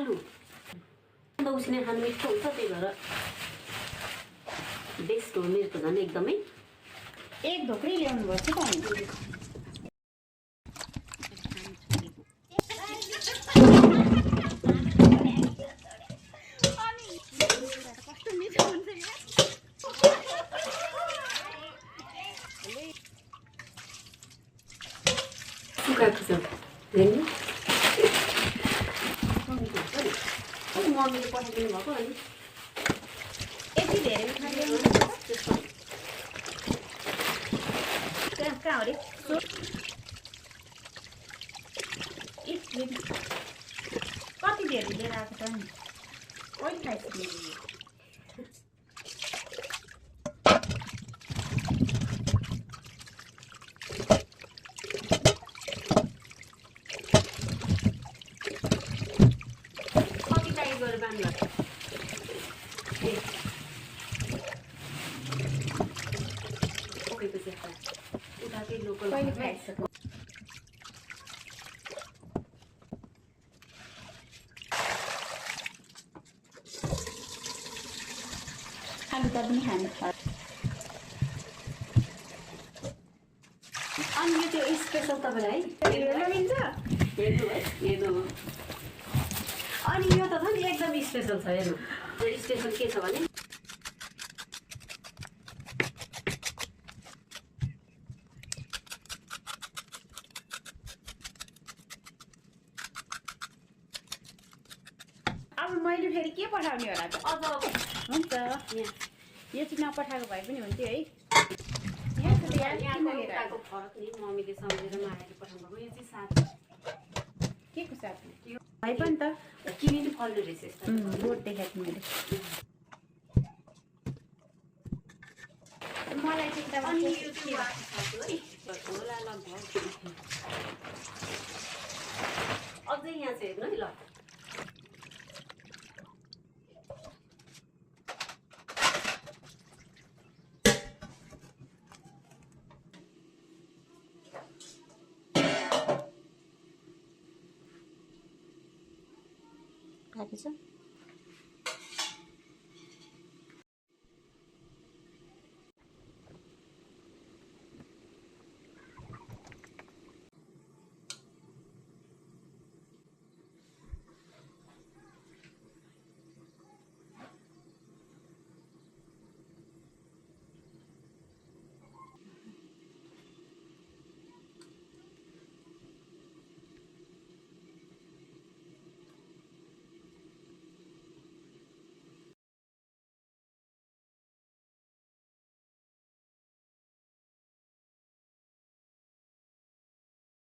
आलु उसिने खानु मिठो हुन्छ त्यही भएर बेस्ट हो मेरो त झन् एकदमै एक ढोक्री ल्याउनु पर्छ त सुकाएको छ हेर्नु मम्मीले पठाइदिनु भएको अनि यति धेरै कहाँ हो रे कति धेरै लिएर आएको छ नि कहिले खाइसक्नु कहिले खाइसक्नु आलु त पनि खानु अनि यो त्यो स्पेसल तपाईँलाई लगिन्छ हेर्नु है हेर्नु अनि यो त नि एकदम स्पेसल छ हेर्नु स्पेसल के छ भने अब मैले फेरि के पठाउने होला त अब हुन्छ यहाँ यो चाहिँ नपठाएको भए पनि हुन्थ्यो है यहाँको फरक नि मम्मीले सम्झेर मायाले पठाउनु भएको यो चाहिँ साथ के को साथ भाइ पनि त किनेर फल्दो रहेछ यस्तो बोट देखाएको मैले मलाई चाहिँ अनि यो चाहिँ होला लगभग अझै यहाँ चाहिँ हेर्नु है ल राखेछ